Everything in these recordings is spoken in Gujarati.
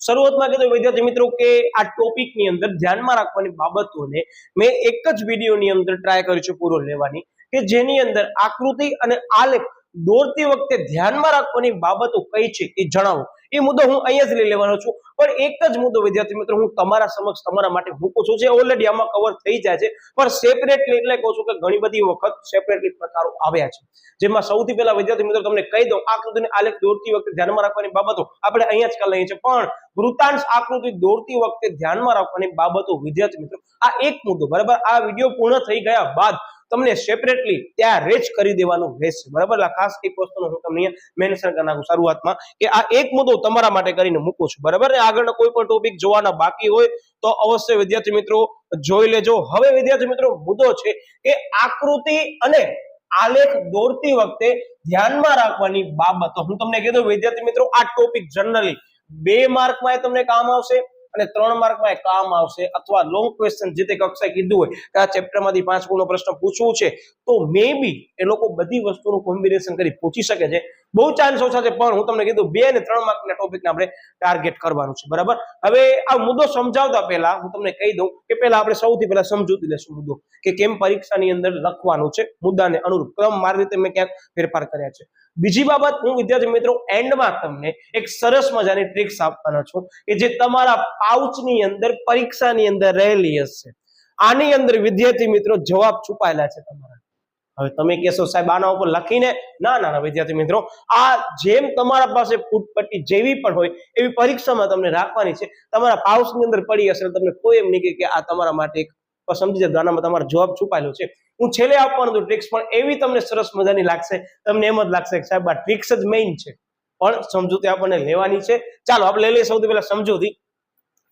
શરૂઆતમાં કીધું વિદ્યાર્થી મિત્રો કે આ ટોપિકની અંદર ધ્યાનમાં રાખવાની બાબતોને મેં એક જ વિડીયોની અંદર ટ્રાય કર્યું છે પૂરો લેવાની, કે જેની અંદર આકૃતિ અને આલેખ દોરતી વખતે ધ્યાનમાં રાખવાની બાબતો કઈ છે એ જણાવો. એ મુદ્દો હું અહીંયા જ લઈ લેવાનો છું, પણ એક જ મુદ્દો વિદ્યાર્થી મિત્રો હું તમારા સમક્ષ તમારા માટે મૂકું છું, જે ઓલરેડી આમાં કવર થઈ જાય છે, પણ સેપરેટલી એટલે કહું છું કે ઘણી બધી વખત સેપરેટલી પ્રકારો આવ્યા છે, જેમાં સૌથી પહેલા વિદ્યાર્થી મિત્રો તમને કહી દઉં, આકૃતિને આલેખ દોરતી વખતે ધ્યાનમાં રાખવાની બાબતો આપણે અહીંયા જ કરી લઈએ છીએ, પણ વૃત્તાંશ આકૃતિ દોરતી વખતે ધ્યાનમાં રાખવાની બાબતો વિદ્યાર્થી મિત્રો આ એક મુદ્દો બરાબર આ વિડીયો પૂર્ણ થઈ ગયા બાદ તમને સેપરેટલી ત્યારે જ કરી દેવાનું રહેશે બરાબર. ખાસ એક વસ્તુનો હું તમને મેન્શન કરી નાખું શરૂઆતમાં કે આ એક મુદ્દો તમારા માટે કરીને મૂકું છું બરાબર. આગળના કોઈ પણ ટોપિક જોવાના બાકી હોય તો અવશ્ય વિદ્યાર્થી મિત્રો જોઈ લેજો. હવે વિદ્યાર્થી મિત્રો મુદ્દો છે કે આકૃતિ અને આલેખ દોરતી વખતે ધ્યાનમાં રાખવાની બાબતો હું તમને કીધું વિદ્યાર્થી મિત્રો આ ટોપિક જનરલી 2 માર્કમાં તમને કામ આવશે અને 3 માર્કમાં કામ આવશે, અથવા લોંગ ક્વેશ્ચન જે તે કક્ષાએ કીધું હોય કે આ ચેપ્ટરમાંથી 5 ગુણનો પ્રશ્ન પૂછવું છે તો મે બી એ લોકો બધી વસ્તુનું કોમ્બિનેશન કરી પૂછી શકે છે, બહુ ચાન્સ ઓછા છે, પણ હું તમને કીધું 2 અને 3 માર્કના ટોપિકને આપણે ટાર્ગેટ કરવાનું છે બરાબર. હવે આ મુદ્દો સમજાવતા પહેલા હું તમને કહી દઉં કે પહેલા આપણે સૌથી પહેલા સમજૂતી લેશું મુદ્દો કે કેમ પરીક્ષાની અંદર લખવાનું છે, મુદ્દાને અનુરૂપ ક્રમ મારી રીતે મેં ક્યાંક ફેરફાર કર્યા છે. બીજી બાબત હું વિદ્યાર્થી મિત્રો એન્ડમાં તમને એક સરસ મજાની ટ્રિક્સ આપવાનો છું કે જે તમારા પાઉચની અંદર પરીક્ષાની અંદર રહેલી હશે. આની અંદર વિદ્યાર્થી મિત્રો જવાબ છુપાયેલા છે તમારા. હવે તમે કહેશો સાહેબ આના ઉપર લખીને, ના વિદ્યાર્થી મિત્રો આ જેમ તમારા પાસે ફૂટપટ્ટી જેવી પણ હોય એવી પરીક્ષામાં તમને રાખવાની છે, તમારા પાઉચની અંદર પડી હશે, તમને કોઈ એમ નહીં કે આ તમારા માટે એક સમજી જાય આનામાં તમારો જવાબ છુપાયેલો છે. હું છેલ્લે આપવાનું તો ટ્રિક્સ પણ એવી તમને સરસ મજાની લાગશે, તમને એમ જ લાગશે કે સાહેબ આ ટ્રિક્સ જ મેઇન છે, પણ સમજૂતી આપણને લેવાની છે. ચાલો આપણે લઈ લઈએ સૌથી પહેલા સમજૂતી.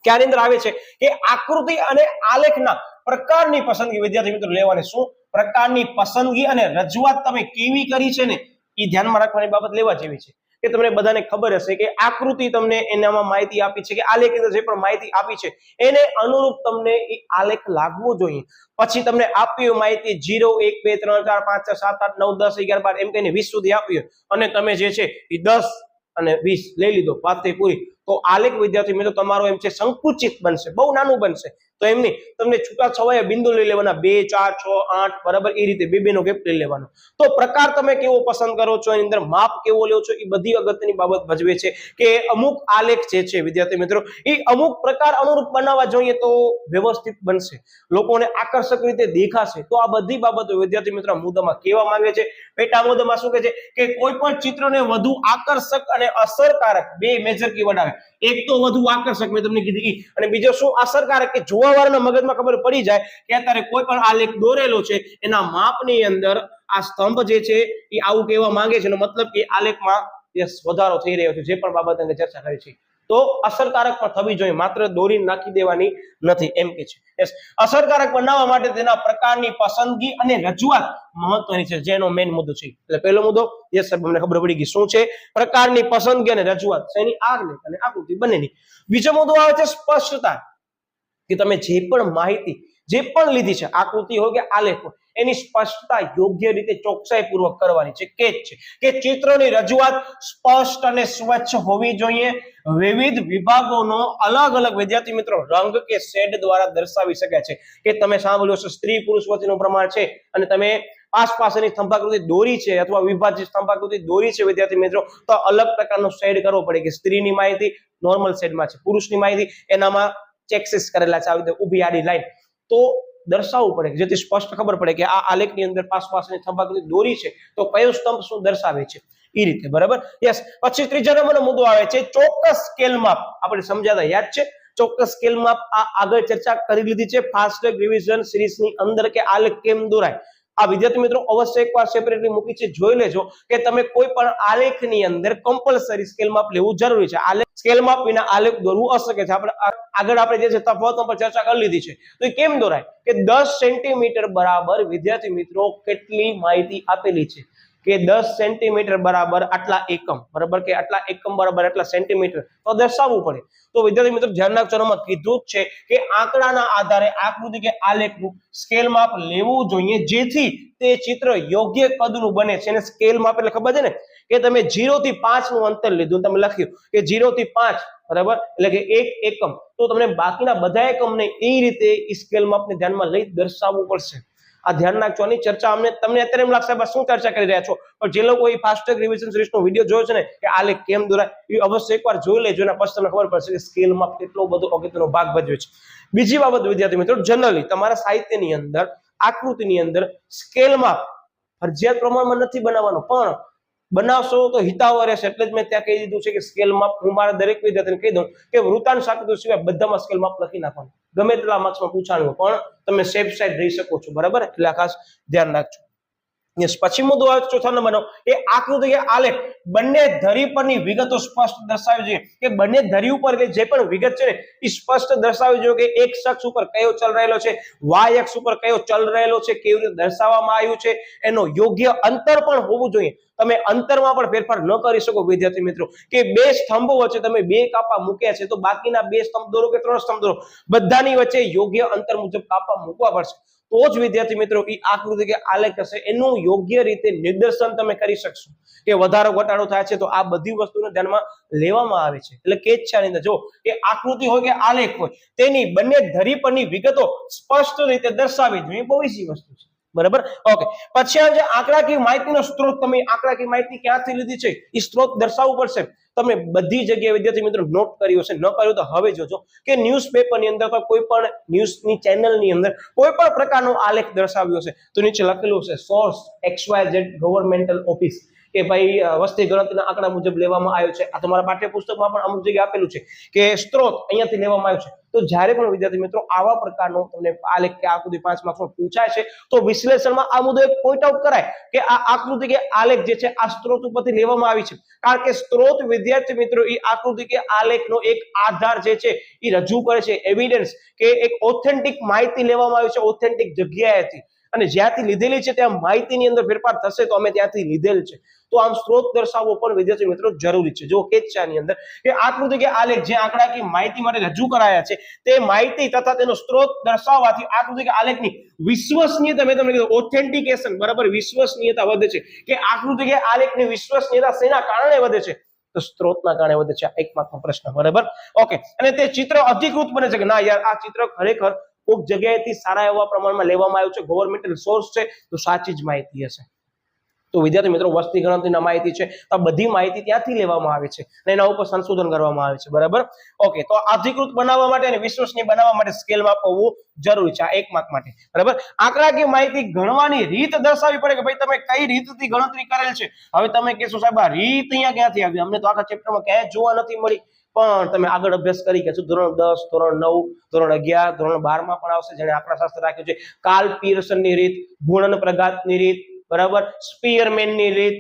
ક્યાંની અંદર આવે છે કે આકૃતિ અને આલેખના પ્રકારની પસંદગી વિદ્યાર્થી મિત્રો લેવાની. શું પ્રકારની પસંદગી અને રજૂઆત તમે કેવી કરી છે ને એ ધ્યાનમાં રાખવાની બાબત લેવા જેવી છે. કે તમને બધાને ખબર હશે કે આકૃતિ તમને એનામાં માહિતી આપી છે કે આલેખ જે પણ માહિતી આપી છે એને અનુરૂપ તમને એ આલેખ લાગવો જોઈએ. પછી તમને આપી માહિતી 0 1 2 3 4 5 6 7 8 9 10 11 12 એમ કહીને 20 સુધી આપી અને તમે જે છે એ 10 અને 20 લઈ લીધો, વાત થઈ પૂરી. તો આલેખ વિદ્યાર્થી મિત્રો તમારો એમ છે સંકુચિત બનશે, બહુ નાનું બનશે. તો એમની તમને છૂટા છવાયા બિંદુ લઈ લેવાના 2 4 6 8 બરાબર એ રીતે બે નો ગેપ લઈ લેવાનો. તો પ્રકાર તમે કેવો પસંદ કરો છો, એની અંદર માપ કેવો લ્યો છો, એ બધી અગત્યની બાબત ભજવે છે કે અમુક આલેખ જે છે વિદ્યાર્થી મિત્રો એ અમુક પ્રકાર અનુરૂપ બનાવવા જોઈએ તો વ્યવસ્થિત બનશે, લોકોને આકર્ષક રીતે દેખાશે. તો આ બધી બાબતો વિદ્યાર્થી મિત્રો મુદ્દામાં કહેવા માંગે છે. પેટા મુદ્દામાં શું કહે છે કે કોઈ પણ ચિત્રને વધુ આકર્ષક અને અસરકારક, બે મેજર કીવર્ડ આવે, એક તો વધુ આકર્ષક મેં તમને કીધી, અને બીજો શું અસરકારક કે જોવા વાળાના મગજમાં ખબર પડી જાય કે અત્યારે કોઈ પણ આલેખ દોરેલો છે એના માપની અંદર આ સ્તંભ જે છે એ આવું કહેવા માંગે છે, એનો મતલબ કે આલેખમાં વધારો થઈ રહ્યો છે, જે પણ બાબત અંગે ચર્ચા કરી છે. તો અસરકારક પણ થવી જોઈએ, માત્ર દોરીને નાખી દેવાની નથી એમ કે છે. અસરકારક બનાવવા માટે તેના પ્રકારની પસંદગી અને રજૂઆત મહત્વની છે, જેનો મેઇન મુદ્દો છે. એટલે પહેલો મુદ્દો યસ સાહેબ અમને ખબર પડી ગઈ શું છે, પ્રકારની પસંદગી અને રજૂઆત શેની, આલેખ અને આકૃતિ બંનેની. બીજો મુદ્દો આવે છે સ્પષ્ટતા, કે તમે જે પણ માહિતી જે પણ લીધી છે, આકૃતિ હોય કે આલેખ હોય, એની સ્પષ્ટતા યોગ્ય રીતે ચોકસાઈ પૂર્વક કરવાની છે. કે ચિત્રની રજૂઆત સ્પષ્ટ અને સ્વચ્છ હોવી જોઈએ. વિવિધ વિભાગોનો અલગ અલગ વિદ્યાર્થી મિત્રો રંગ કે શેડ દ્વારા દર્શાવી શકાય છે. કે તમે સાંભળ્યું હશે સ્ત્રી પુરુષ વચ્ચેનું પ્રમાણ છે અને તમે આસપાસની સ્તંભાકૃતિ દોરી છે અથવા વિભાજિત સ્તંભાકૃતિ દોરી છે વિદ્યાર્થી મિત્રો, તો અલગ પ્રકારનો શેડ કરવો પડે કે સ્ત્રીની માહિતી નોર્મલ શેડમાં છે, પુરુષની માહિતી એનામાં ચેક્સીસ કરેલા છે, આવી રીતે ઊભી આડી લાઈન, તો દર્શાવવું પડે જેથી સ્પષ્ટ ખબર પડે કે આ આલેખની અંદર આસપાસની સ્તંભાકૃતિ દોરી છે તો કયો સ્તંભ શું દર્શાવે છે એ રીતે બરાબર. યસ. પછી ત્રીજા નંબરનો મુદ્દો આવે છે ચોક્કસ સ્કેલ માપ. આપણે સમજાતા યાદ છે ચોક્કસ સ્કેલ માપ, આ આગળ ચર્ચા કરી લીધી છે ફાસ્ટ ટ્રેક રિવિઝન સિરીઝની અંદર કે આલેખ કેમ દોરાય. આ વિદ્યાર્થી મિત્રો અવશ્ય એકવાર સેપરેટલી મૂકી છે, જોઈ લેજો કે તમે કોઈ પણ આલેખની અંદર કમ્પલસરી સ્કેલ માપ લેવું જરૂરી છે. આલેખ સ્કેલ માપ વિના આલેખ દોરવું અશક્ય છે. આપણે જે છે તફાવતો પર ચર્ચા કરી લીધી છે. તો એ કેમ દોરાય કે 10 સેન્ટીમીટર બરાબર વિદ્યાર્થી મિત્રો કેટલી માહિતી આપેલી છે, કે 10 સેન્ટીમીટર બરાબર આટલા એકમ, બરાબર કે આટલા એકમ બરાબર આટલા સેન્ટીમીટર તો દર્શાવવું પડે. તો વિદ્યાર્થી મિત્રો ધ્યાન રાખજો, આમાં કીધું જ છે કે આંકડાના આધારે આકૃતિ કે આલેખનું સ્કેલ માપ લેવું જોઈએ, જેથી તે ચિત્ર યોગ્ય કદનું બને છે. અને સ્કેલ માપ એટલે ખબર છે ને કે તમે 0 થી 5 નું અંતર લીધું, તમે લખ્યું કે 0 થી 5 બરાબર એટલે કે 1 એકમ, તો તમને બાકીના બધા એકમને એ રીતે સ્કેલ માપને ધ્યાનમાં લઈ દર્શાવવું પડશે. આ ધ્યાન રાખજો. આની ચર્ચા તમને અત્યારે એમ લાગશે બસ શું ચર્ચા કરી રહ્યા છો, પણ જે લોકો ફાસ્ટ ટ્રેક રિવિઝન સિરીઝનો વિડીયો જોયો છે ને કે આલેખ કેમ દોરાય, એ અવશ્ય એકવાર જોઈ લેજો, એના પછી તમને ખબર પડશે કે સ્કેલ માપ કેટલો બધો અગત્યનો ભાગ ભજવે છે. બીજી બાબત વિદ્યાર્થી મિત્રો, જનરલી તમારા સાહિત્યની અંદર આકૃતિની અંદર સ્કેલ માપ ફરજિયાત પ્રમાણમાં નથી બનાવવાનો, પણ બનાવશો તો હિતાવહ રહેશે. એટલે જ મેં ત્યાં કહી દીધું છે કે સ્કેલ માપ હું મારા દરેક વિદ્યાર્થીને કહી દઉં કે વૃત્તાંશ આકૃતિ સિવાય બધામાં સ્કેલ માપ લખી નાખવાનું, ગમે તેટલા માર્ક્સમાં પૂછાણું પણ તમે સેફ સાઈડ રહી શકો છો, બરાબર, એટલે આ ખાસ ધ્યાન રાખજો. યસ, પછી મુદ્દો આવે ચોથા નંબરનો, એ આકૃતિ કે આલેખ બંને ધરી પરની વિગતો સ્પષ્ટ દર્શાવવી જોઈએ, કે બંને ધરી ઉપર જે પણ વિગત છે એ સ્પષ્ટ દર્શાવવી જોઈએ, કે એક શખ્સ ઉપર કયો ચલ રહેલો છે, વાય અક્ષ ઉપર કયો ચલ રહેલો છે, કેવી રીતે દર્શાવવામાં આવ્યું છે, એનો યોગ્ય અંતર પણ હોવું જોઈએ. તમે અંતરમાં પણ ફેરફાર ન કરી શકો વિદ્યાર્થી મિત્રો, કે બે સ્તંભો વચ્ચે તમે બે કાપા મૂક્યા છે તો બાકીના બે સ્તંભ દોરો કે ત્રણ સ્તંભ દોરો, બધાની વચ્ચે યોગ્ય અંતર મુજબ કાપા મૂકવા પડશે. તો જ વિદ્યાર્થી મિત્રો એ આકૃતિ કે આલેખ હશે એનું યોગ્ય રીતે નિદર્શન તમે કરી શકશો. કે વધારો ઘટાડો થાય છે તો આ બધી વસ્તુને ધ્યાનમાં લેવામાં આવે છે. એટલે કે જ છે આની અંદર જો કે આકૃતિ હોય કે આલેખ હોય તેની બંને ધરી પરની વિગતો સ્પષ્ટ રીતે દર્શાવી જોઈએ, બહુ ઈઝી વસ્તુ છે, બરાબર. ઓકે, પછી આ જે આંકડાકીય માહિતીનો સ્ત્રોત, તમે આંકડાકીય માહિતી ક્યાંથી લીધી છે એ સ્ત્રોત દર્શાવવું પડશે. તમે બધી જગ્યાએ વિદ્યાર્થી મિત્રો નોટ કર્યું હશે, ન કર્યું તો હવે જોજો કે ન્યૂઝપેપર ની અંદર કોઈ પણ ન્યૂઝની ચેનલ ની અંદર કોઈ પણ પ્રકારનો આલેખ દર્શાવ્યો હશે તો નીચે લખેલું છે સોર્સ XYZ ગવર્મેન્ટલ ઓફિસ, કે ભાઈ વસ્તી ગણતરીના આંકડા મુજબ લેવામાં આવ્યો છે. આ તમારા પાઠ્યપુસ્તકમાં પણ અમુક જગ્યાએ આપેલું છે કે સ્ત્રોત અહીંયાથી લેવામાં આવ્યો છે. તો જ્યારે પણ વિદ્યાર્થી મિત્રો આવા પ્રકારનો તમને આલેખ કે આકૃતિ 5 માર્ક્સમાં પૂછાય છે તો વિશ્લેષણમાં આ મુદ્દો એક પોઈન્ટ આઉટ કરાય કે આ આકૃતિ કે આલેખ જે છે આ સ્ત્રોત ઉપરથી લેવામાં આવી છે. કારણ કે સ્ત્રોત વિદ્યાર્થી મિત્રો એ આકૃતિ કે આલેખનો એક આધાર જે છે એ રજૂ કરે છે, એવિડન્સ, કે એક ઓથેન્ટિક માહિતી લેવામાં આવી છે ઓથેન્ટિક જગ્યાએથી, અને જ્યાંથી લીધેલી છે ત્યાં માહિતીની અંદર ફેરફાર થશે તો અમે ત્યાંથી લીધેલ છે. તો આમ સ્ત્રોત દર્શાવવો પણ વિદ્યાર્થી મિત્રો જરૂરી છે. જો કે છે આની અંદર કે આકૃતિ કે આલેખ જે આંકડાકીય માહિતી માટે રજૂ કરાયા છે તે માહિતી તથા તેનો સ્ત્રોત દર્શાવવાથી આકૃતિ કે આલેખની વિશ્વસનીયતા, મેં તમને કીધું ઓથેન્ટિકેશન, બરાબર, વિશ્વસનીયતા વધે છે. કે આકૃતિ કે આલેખની વિશ્વસનીયતા શેના કારણે વધે છે તો સ્ત્રોતના કારણે વધે છે. આ એક માર્કનો પ્રશ્ન, બરાબર. ઓકે, અને તે ચિત્ર અધિકૃત બને છે કે ના યાર આ ચિત્ર ખરેખર કોઈક જગ્યાએથી સારા એવા પ્રમાણમાં લેવામાં આવ્યું છે, ગવર્મેન્ટલ સોર્સ છે તો સાચી જ માહિતી હશે. તો વિદ્યાર્થી મિત્રો વસ્તી ગણતરીના માહિતી છે તો બધી માહિતી ત્યાંથી લેવામાં આવે છે અને એના ઉપર સંશોધન કરવામાં આવે છે, બરાબર. ઓકે, તો અધિકૃત બનાવવા માટે અને વિશ્વસનીય બનાવવા માટે સ્કેલ માપ હોવું જરૂરી છે. આ એક માર્ક માટે, બરાબર. આંકડાકીય માહિતી ગણવાની રીત દર્શાવવી પડે કે ભાઈ તમે કઈ રીતથી ગણતરી કરેલ છે. હવે તમે કહેશો સાહેબ આ રીત અહીંયા ક્યાંથી આવી, અમને તો આખા ચેપ્ટરમાં ક્યાંય જોવા નથી મળી. પણ તમે આગળ અભ્યાસ કરી કે ધોરણ 10, ધોરણ 9, ધોરણ 11, ધોરણ 12 માં પણ આવશે. જેને આંકડાશાસ્ત્ર રાખ્યું છે કાર્લ પિયર્સનની રીત, ગુણન પ્રઘાતની રીત, બરાબર, સ્પીયરમેનની રીત.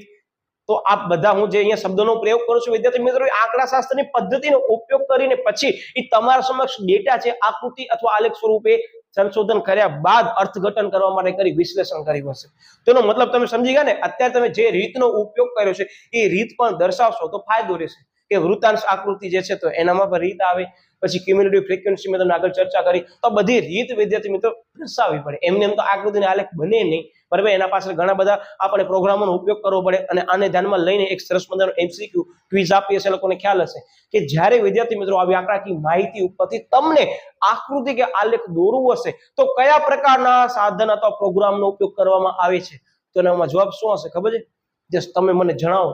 તો આ બધા હું જે અહીંયા શબ્દોનો પ્રયોગ કરું છું વિદ્યાર્થી મિત્રો આંકડાશાસ્ત્રની પદ્ધતિનો ઉપયોગ કરીને પછી એ તમારા સમક્ષ ડેટા છે આકૃતિ અથવા આલેખ સ્વરૂપે સંશોધન કર્યા બાદ અર્થઘટન કરવા માટે કરી વિશ્લેષણ કર્યું હશે. તેનો મતલબ તમે સમજી ગયા ને. અત્યારે તમે જે રીતનો ઉપયોગ કર્યો છે એ રીત પણ દર્શાવશો તો ફાયદો રહેશે. કે વૃત્તાંશ આકૃતિ જે છે તો એનામાં પણ રીત આવે, પછી ક્યુમ્યુલેટિવ ફ્રીક્વન્સી મેં તમને આગળ ચર્ચા કરી, તો બધી રીત વિદ્યાર્થી મિત્રો દર્શાવવી પડે. એમને એમ તો આકૃતિનો આલેખ બને નહીં, બરાબર. એના પાછળ ઘણા બધા આપણે પ્રોગ્રામોનો ઉપયોગ કરવો પડે અને આને ધ્યાનમાં લઈને એક સરસ મજાનો MCQ ક્વિઝ આપીએ છે, લોકોને ખ્યાલ હશે કે જ્યારે વિદ્યાર્થી મિત્રો આવી આંકડાકીય માહિતી ઉપરથી તમને આકૃતિ કે આલેખ દોરવું હશે તો કયા પ્રકારના સાધન અથવા પ્રોગ્રામનો ઉપયોગ કરવામાં આવે છે, તો એનામાં જવાબ શું હશે ખબર છે? જે તમે મને જણાવો,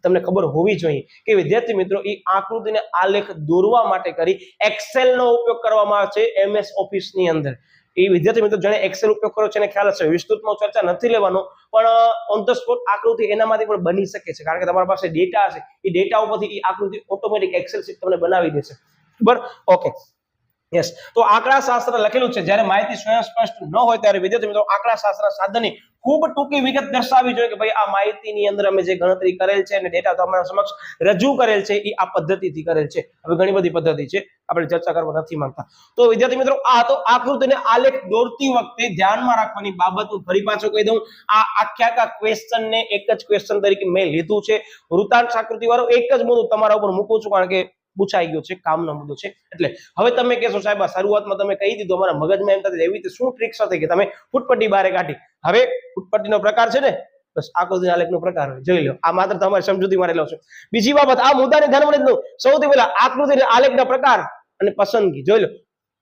તમને ખબર હોવી જોઈએ કે વિદ્યાર્થી મિત્રો એ આકૃતિને આલેખ દોરવા માટે કરી એક્સેલ નો ઉપયોગ કરવામાં આવે છે MS ઓફિસ ની અંદર. એ વિદ્યાર્થી મિત્રો જેને એક્સેલ ઉપયોગ કર્યો છે એને ખ્યાલ હશે. વિસ્તૃતમાં ચર્ચા નથી લેવાનો, પણ ઓન ધ સ્પોટ આકૃતિ એનામાંથી પણ બની શકે છે. કારણ કે તમારી પાસે ડેટા હશે, એ ડેટા ઉપરથી એ આકૃતિ ઓટોમેટિક એક્સેલ શીટ તમને બનાવી દેશે, બરાબર. ઓકે, યસ, તો આંકડા શાસ્ત્ર લખેલું છે જ્યારે માહિતી સ્વયં સ્પષ્ટ ન હોય ત્યારે વિદ્યાર્થી મિત્રો આંકડા શાસ્ત્ર સાધનની ખૂબ ટૂંકી વિગત દર્શાવવી જોઈએ કે ભાઈ આ માહિતીની અંદર અમે જે ગણતરી કરેલ છે અને ડેટા તમારા સમક્ષ રજૂ કરેલ છે એ આ પદ્ધતિથી કરેલ છે. હવે ઘણી બધી પદ્ધતિ છે, આપણે ચર્ચા કરવા નથી માંગતા. તો વિદ્યાર્થી મિત્રો આ તો આકૃતિ અને આલેખ દોરતી વખતે ધ્યાનમાં રાખવાની બાબત હું ફરી પાછો કહી દઉં. આ આખા ક્વેશ્ચન ને એક જ ક્વેશ્ચન તરીકે મેં લીધું છે. વૃત્તાંશ આકૃતિ વાળો એક જ મુદ્દો તમારા ઉપર મૂકું છું કારણ કે પૂછાઈ ગયો છે, કામનો મુદ્દો છે. એટલે હવે તમે કહેશો સાહેબ શરૂઆતમાં તમે કહી દીધું અમારા મગજમાં એમ થતું એવી રીતે શું ટ્રિક્સ હતી કે તમે ફૂટપટ્ટી બારે કાઢી. હવે ફૂટપટ્ટીનો પ્રકાર છે ને બસ આકૃતિ આલેખનો પ્રકાર જોઈ લો. આ માત્ર તમારી સમજૂતી માટે લઉં છું. બીજી બાબત આ મુદ્દાને ધ્યાનમાં લઈ લો. સૌથી પહેલા આકૃતિ અને આલેખના પ્રકાર અને પસંદગી જોઈ લો.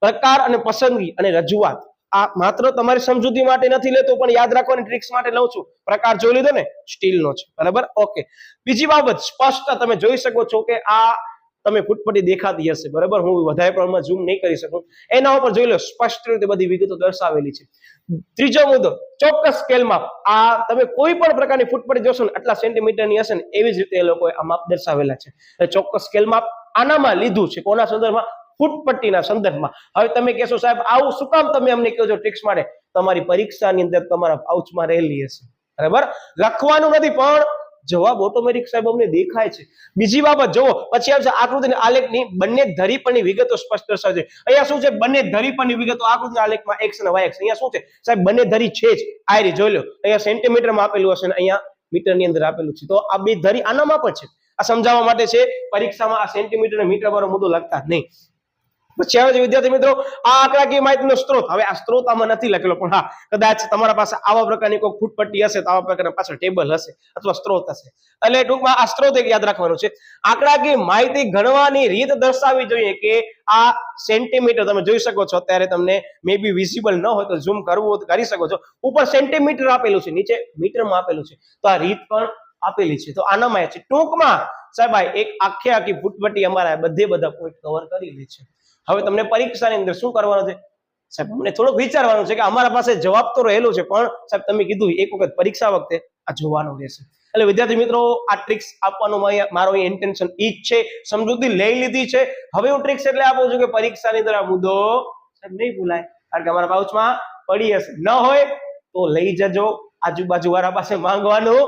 પ્રકાર અને પસંદગી અને રજૂઆત આ માત્ર તમારી સમજૂતી માટે નથી લેતો પણ યાદ રાખવાની ટ્રિક્સ માટે લઉં છું. પ્રકાર જોઈ લીધો ને, સ્ટીલનો છે, બરાબર, ઓકે. બીજી બાબત સ્પષ્ટ તમે જોઈ શકો છો કે આ તમે ફૂટપટ્ટી દેખાતી હશે, બરાબર, હું વધારે પ્રમાણમાં ઝૂમ નહીં કરી શકું. એના ઉપર જોઈ લો સ્પષ્ટ રીતે બધી વિગતો દર્શાવેલી છે. ત્રીજો મુદ્દો ચોક્કસ સ્કેલ માપ. આ તમે કોઈ પણ પ્રકારની ફૂટપટ્ટી જોશો ને આટલા સેન્ટીમીટરની હશે ને એવી જ રીતે એ લોકોએ આ માપ દર્શાવેલા છે. ચોક્કસ સ્કેલ માપ આનામાં લીધું છે. કોના સંદર્ભમાં? ફૂટપટ્ટીના સંદર્ભમાં. હવે તમે કહેશો સાહેબ આવું શું કામ તમે અમને કહો છો ટ્રિક્સ માટે? તમારી પરીક્ષાની અંદર તમારા પાઉચમાં રહેલી હશે, બરાબર, લખવાનું નથી પણ જવાબ ઓટોમેટિક સાહેબ અમને દેખાય છે. બીજી બાબત જુઓ પછી આવશે આકૃતિ અને આલેખની બંને ધરી પરની વિગતો સ્પષ્ટ દર્શાવે છે. અહીંયા શું છે? બંને ધરી પરની વિગતો આકૃતિ આલેખમાં x અને y અક્ષ. અહીંયા શું છે સાહેબ? બંને ધરી છે જ. આ રી જોઈ લો, અહીંયા સેન્ટીમીટરમાં આપેલું હશે ને અહીંયા મીટરની અંદર આપેલું છે. તો આ બે ધરી આનામાં પણ છે. આ સમજાવવા માટે છે. પરીક્ષામાં આ સેન્ટીમીટર અને મીટર વાળો મુદ્દો લખતા નહીં. પછી આવે છે વિદ્યાર્થી મિત્રો આ આંકડાકીય માહિતીનો સ્ત્રોત. હવે આ સ્ત્રોત આમાં નથી લખેલો પણ હા કદાચ તમારા પાસે આવા પ્રકારની કોઈ ફૂટપટ્ટી હશે તો આવા પ્રકારના પાછળ ટેબલ હશે અથવા સ્ત્રોત હશે. એટલે ટૂંકમાં આ સ્ત્રોત એક યાદ રાખવાનું છે. આંકડાકીય માહિતી ગણવાની રીત દર્શાવવી જોઈએ કે આ સેન્ટીમીટર તમે જોઈ શકો છો અત્યારે તમને મે બી વિઝિબલ ન હોય તો ઝૂમ કરવું હોય તો કરી શકો છો. ઉપર સેન્ટીમીટર આપેલું છે, નીચે મીટરમાં આપેલું છે. તો આ રીત પણ આપેલી છે. તો આનામાં છે ટૂંકમાં સાહેબ એક આખી ફૂટપટ્ટી અમારા બધા પોઈન્ટ કવર કરી લે છે. હવે તમને પરીક્ષાની અંદર શું કરવાનું છે સાહેબ? અમને થોડુંક વિચારવાનું છે કે અમારા પાસે જવાબ તો રહેલો છે પણ સાહેબ તમે કીધું એક વખત પરીક્ષા વખતે આ જોવાનું રહેશે. એટલે વિદ્યાર્થી મિત્રો આ ટ્રિક્સ આપવાનું મારો ઇન્ટેન્શન ઈ જ છે. સમજૂતી લઈ લીધી છે. હવે હું ટ્રિક્સ એટલે આપું છું કે પરીક્ષાની અંદર આ મુદ્દો સાહેબ નહીં ભૂલાય કારણ કે અમારા પાઉચમાં પડી હશે. ન હોય તો લઈ જજો, આજુબાજુ વાળા પાસે માંગવાનું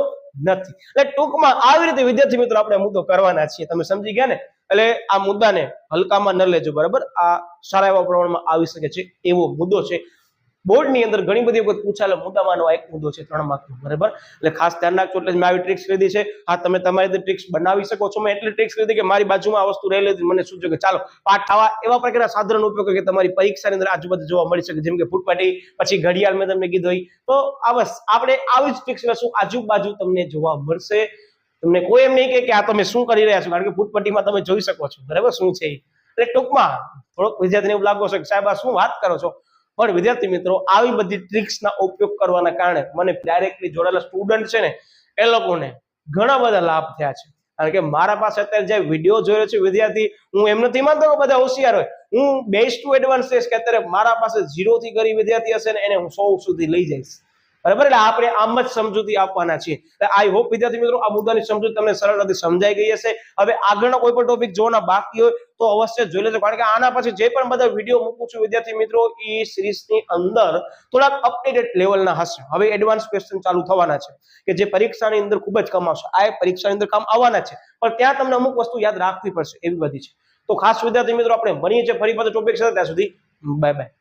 નથી. એટલે ટૂંકમાં આવી રીતે વિદ્યાર્થી મિત્રો આપણે મુદ્દો કરવાના છીએ. તમે સમજી ગયા ને? એટલે આ મુદ્દાને હલકામાં ન લેજો, બરાબર. આ સારા એવા પ્રમાણમાં આવી શકે છે એવો મુદ્દો છે. બોર્ડની અંદર ઘણી બધી વખત પૂછાયેલો મુદ્દામાંનો એક મુદ્દો છે 3 માર્કનો, બરાબર. એટલે ખાસ ધ્યાન રાખજો. એટલે મેં આવી ટ્રિક્સ લીધી છે. હા તમે તમારી રીતે ટ્રિક્સ બનાવી શકો છો. મેં એટલી ટ્રિક્સ લીધી કે મારી બાજુમાં આ વસ્તુ રહેલી હતી, મને સૂચ્યું કે ચાલો પાઠ આવા એવા પ્રકારના સાધનનો ઉપયોગ કે તમારી પરીક્ષાની અંદર આજુબાજુ જોવા મળી શકે, જેમ કે ફૂટપટ્ટી, પછી ઘડિયાળ મેં તમને કીધું હોય. તો આ બસ આપણે આવી જ ટ્રિક્સ લેશું, આજુબાજુ તમને જોવા મળશે. તમને કોઈ એમ નહીં કે આ તમે શું કરી રહ્યા છો કારણ કે ફૂટપટ્ટીમાં તમે જોઈ શકો છો, બરાબર, શું છે. એટલે ટૂંકમાં થોડોક વિદ્યાર્થીને એવું લાગો છે કે સાહેબ આ શું વાત કરો છો, પણ વિદ્યાર્થી મિત્રો આવી બધી ટ્રિક્સના ઉપયોગ કરવાના કારણે મને ડાયરેક્ટલી જોડાયેલા સ્ટુડન્ટ છે ને એ લોકોને ઘણા બધા લાભ થયા છે. કારણ કે મારા પાસે અત્યારે જે વિડીયો જોઈ રહ્યો છે વિદ્યાર્થી, હું એમ નથી માનતો કે બધા હોશિયાર હોય. હું બેસ્ટ ટુ એડવાન્સ છે કે અત્યારે મારા પાસે 0 થી કરી વિદ્યાર્થી હશે ને એને હું 100 સુધી લઈ જઈશ, બરાબર. એટલે આપણે આમ જ સમજૂતી આપવાના છીએ. આઈ હોપ વિદ્યાર્થી મિત્રો આ મુદ્દાની સમજૂતી તમને સરળતાથી સમજાઈ ગઈ હશે. હવે આગળનો કોઈ પણ ટોપિક જોવાના બાકી હોય તો અવશ્ય જોઈ લેજો કારણ કે આના પછી જે પણ બધા વિડીયો મૂકું છું વિદ્યાર્થી મિત્રો એ સિરીઝની અંદર થોડાક અપડેટેડ લેવલના હશે. હવે એડવાન્સ ક્વેશ્ચન ચાલુ થવાના છે કે જે પરીક્ષાની અંદર ખૂબ જ કામ આવશે. આ પરીક્ષાની અંદર કામ આવવાના છે પણ ત્યાં તમને અમુક વસ્તુ યાદ રાખવી પડશે એવી બધી છે. તો ખાસ વિદ્યાર્થી મિત્રો આપણે મળીએ છીએ ફરી પાછો ટોપિક સાથે. ત્યાં સુધી બાય બાય.